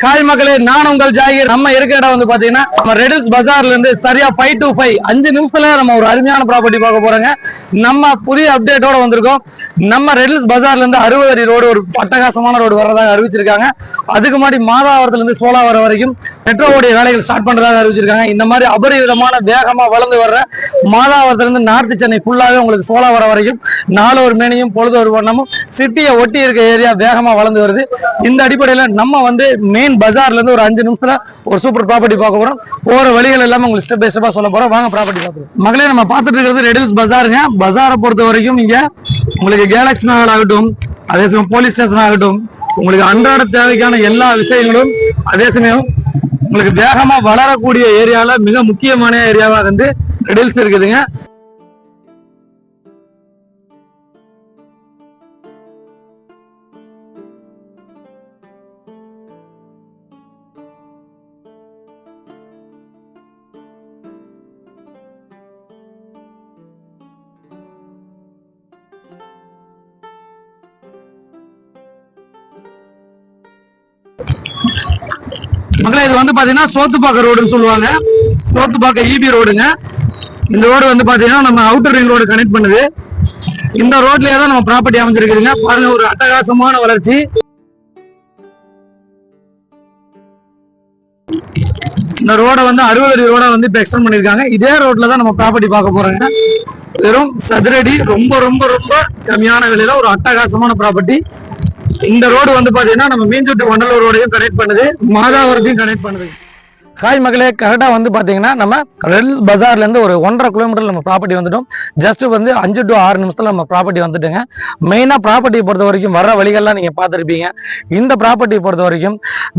Hi மக்களே, நான் உங்கள் ஜாகிர். நம்ம இருக்கிற இடம் வந்து பாத்தீங்கன்னா நம்ம ரெடில்ஸ் பஜார்ல இருந்து சரியா 5 to 5 5 நிமிஷத்துல நம்ம ஒரு அருமையான ப்ராப்பர்ட்டி பார்க்க போறோங்க. நம்ம புதிய அப்டேட்டோட வந்திருக்கோம். நம்ம ரெடில்ஸ் பஜார்ல இருந்து 60 அடி ரோடு, ஒரு அட்டகாசமான ரோடு வரதாக அறிவிச்சிருக்காங்க. அதுக்கு முன்னாடி மாதாவரத்துல இருந்து சோலாவரம் வரைக்கும் மெட்ரோவுடைய வேலைகள் ஸ்டார்ட் பண்றதாக அறிவிச்சிருக்காங்க. இந்த மாதிரி அபரிவிதமான வேகமா வளர்ந்து வர்ற மாதாவரத்துல இருந்து நார்த் சென்னை ஃபுல்லாவே உங்களுக்கு சோலாவரம் வரைக்கும் நாலு ஒரு மேனியும் பொழுது ஒரு வண்ணமும் சிட்டியை ஒட்டி இருக்க ஏரியா வேகமா வளர்ந்து வருது. இந்த அடிப்படையில நம்ம வந்து மெயின் பஜார்ல இருந்து ஒரு 5 நிமிஷத்துல ஒரு சூப்பர் ப்ராப்பர்ட்டி பார்க்க போறோம். போற வழிகள் எல்லாம் உங்களுக்கு ஸ்டெப் பை ஸ்டெப்பா சொல்ல போறோம். வாங்க ப்ராப்பர்ட்டி பார்க்கலாம். மகளே, நம்ம பார்த்துட்டு இருக்கிறது ரெடில்ஸ் பஜாருங்க. பஜாரை பொறுத்த வரைக்கும் இங்க உங்களுக்கு கேலக்ஸி நகர் ஆகட்டும், அதே சமயம் போலீஸ் ஸ்டேஷன் ஆகட்டும், உங்களுக்கு அன்றாட தேவைக்கான எல்லா விஷயங்களும், அதே சமயம் உங்களுக்கு வேகமா வளரக்கூடிய ஏரியால மிக முக்கியமான ஏரியாவா வந்து ரெடில்ஸ் இருக்குதுங்க. மக்களே, இது வந்து பாத்தீங்கன்னா சோத்துப்பாக்க ரோடுன்னு சொல்லுவாங்க. சோத்துப்பாக்க ஈபி ரோடுங்க. இந்த ரோடு வந்து பாத்தீங்கன்னா நம்ம அவுட்டர் ரிங் ரோடு கனெக்ட் பண்ணுது. இந்த ரோட்லயே தான் நம்ம ப்ராப்பர்ட்டி அமைஞ்சிருக்குதுங்க. பாருங்க, ஒரு அட்டகாசமான வளர்ச்சி. இந்த ரோட வந்து 60 அடி ரோட வந்து இப்ப எக்ஸ்டெண்ட் பண்ணிருக்காங்க. இதே ரோட்ல தான் நம்ம ப்ராப்பர்ட்டி பார்க்க போறோங்க. வெறும் சதுரடி ரொம்ப ரொம்ப ரொம்ப கம்மியான விலையில ஒரு அட்டகாசமான ப்ராப்பர்ட்டி. இந்த ரோடு வந்து பாத்தீங்கன்னா நம்ம மீன்சுட்டு வண்டலூர் ரோடையும் கனெக்ட் பண்ணுது, மாதாவரத்தையும் கனெக்ட் பண்ணுது. ஹாய் மக்களே, கரெக்டா வந்து பாத்தீங்கன்னா நம்ம ரெடில்ஸ் பஜார்ல இருந்து ஒரு 1.5 கிலோமீட்டர் நம்ம ப்ராப்பர்ட்டி வந்துட்டோம். ஜஸ்ட் வந்து 5 to 6 நிமிஷத்துல நம்ம ப்ராப்பர்ட்டி வந்துட்டுங்க. மெயினா ப்ராப்பர்ட்டியை பொறுத்த வரைக்கும் வர வழிகள்லாம் நீங்க பார்த்துருப்பீங்க. இந்த ப்ராப்பர்ட்டியை பொறுத்த வரைக்கும்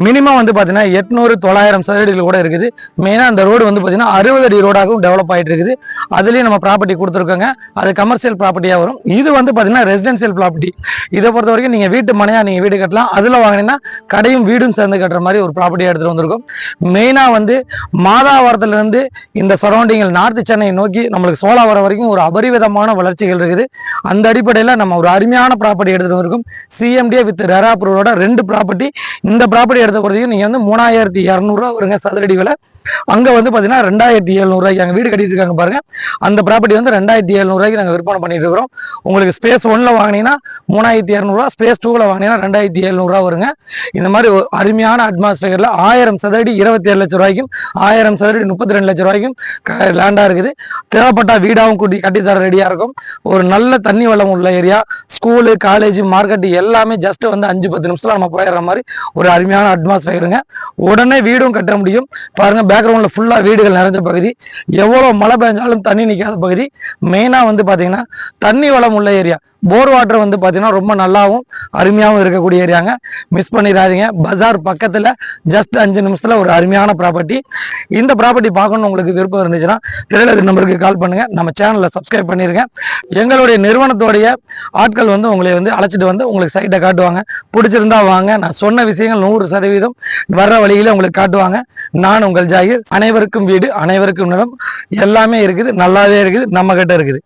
மினிமம் வந்து பாத்தீங்கன்னா 800-900 சதுரடிகள் கூட இருக்குது. மெயினா அந்த ரோடு வந்து பாத்தீங்கன்னா 60 அடி ரோடாகவும் டெவலப் ஆயிட்டு இருக்குது. அதுலயும் நம்ம ப்ராப்பர்ட்டி கொடுத்துருக்கோங்க. அது கமர்ஷியல் ப்ராப்பர்ட்டியா வரும். இது வந்து பாத்தீங்கன்னா ரெசிடென்சியல் ப்ராப்பர்ட்டி. இதை பொறுத்த வரைக்கும் நீங்க வீட்டு மனையா நீங்க வீடு கட்டலாம். அதுல வாங்கினீங்கன்னா கடையும் வீடும் சேர்ந்து கட்டுற மாதிரி ஒரு ப்ராப்பர்ட்டியா எடுத்துட்டு வந்திருக்கோம். மெயினா வந்து மாதாவரத்துல இருந்து இந்த சரௌண்டிங்கில் நார்த் சென்னை நோக்கி நம்மளுக்கு சோலாவரம் வரைக்கும் ஒரு அபரிவிதமான வளர்ச்சிகள் இருக்குது. அந்த அடிப்படையில் நம்ம ஒரு அருமையான ப்ராப்பர்ட்டி எடுத்துட்டு வந்திருக்கோம். சிஎம்டிஏ வித் ரெரா அப்ரூவோட 2 ப்ராப்பர்ட்டி. இந்த ப்ராப்பர்ட்டி எடுத்த பொறுத்தையும் நீங்க வந்து 3200 வருங்க சதுரடி விலை. அங்க வந்து பாத்தீங்கன்னா 2700 அங்க வீடு கட்டிட்டு இருக்காங்க பாருங்க. அந்த ப்ராப்பர்ட்டி வந்து 2700 நாங்க விற்பனை பண்ணிட்டு இருக்கிறோம். உங்களுக்கு ஸ்பேஸ் 1ல வாங்கினீங்கன்னா 3200, ஸ்பேஸ் 2ல வாங்கினீங்கன்னா 2700 வருங்க. இந்த மாதிரி அருமையான அட்மாஸ்பியர்ல 1000 சதுரடி 27 லட்சம் ரூபாய்க்கும், 1000 சதுரடி 32 லட்சம் ரூபாய்க்கும் லேண்டா இருக்குது. தேவைப்பட்ட வீடாவும் கூட்டி கட்டித்தர ரெடியா இருக்கும். ஒரு நல்ல தண்ணி வளம் உள்ள ஏரியா, ஸ்கூலு, காலேஜ், மார்க்கெட் எல்லாமே ஜஸ்ட் வந்து 5-10 நிமிஷத்துல நம்ம போயிடுற மாதிரி ஒரு அருமையான அட்மாஸ்பியருங்க. உடனே வீடும் கட்ட முடியும். பாருங்க, பேக்ரவுண்ட்ல ஃபுல்லா வீடுகள் நிறைஞ்ச பகுதி. எவ்வளவு மழை பெஞ்சாலும் தண்ணி நிக்காத பகுதி. மெயினா வந்து பாத்தீங்கன்னா தண்ணி வளம் உள்ள ஏரியா. போர் வாட்டர் வந்து பாத்தீங்கன்னா ரொம்ப நல்லாவும் அருமையாகவும் இருக்கக்கூடிய ஏரியாங்க. மிஸ் பண்ணிடாதீங்க. பஜார் பக்கத்துல ஜஸ்ட் 5 நிமிஷத்துல ஒரு அருமையான ப்ராப்பர்ட்டி. இந்த ப்ராப்பர்ட்டி பார்க்கணும் உங்களுக்கு விருப்பம் இருந்துச்சுன்னா திரையில நம்பருக்கு கால் பண்ணுங்க. நம்ம சேனலை சப்ஸ்கிரைப் பண்ணிருங்க. எங்களுடைய நிறுவனத்தோடைய ஆட்கள் வந்து உங்களை வந்து அழைச்சிட்டு வந்து உங்களுக்கு சைட்டை காட்டுவாங்க. பிடிச்சிருந்தா வாங்க. நான் சொன்ன விஷயங்கள் 100% வர்ற வழியில உங்களுக்கு காட்டுவாங்க. நான் உங்கள் ஜாகிர். அனைவருக்கும் வீடு, அனைவருக்கும் நிலம் எல்லாமே இருக்குது, நல்லாவே இருக்குது, நம்ம கிட்ட இருக்குது.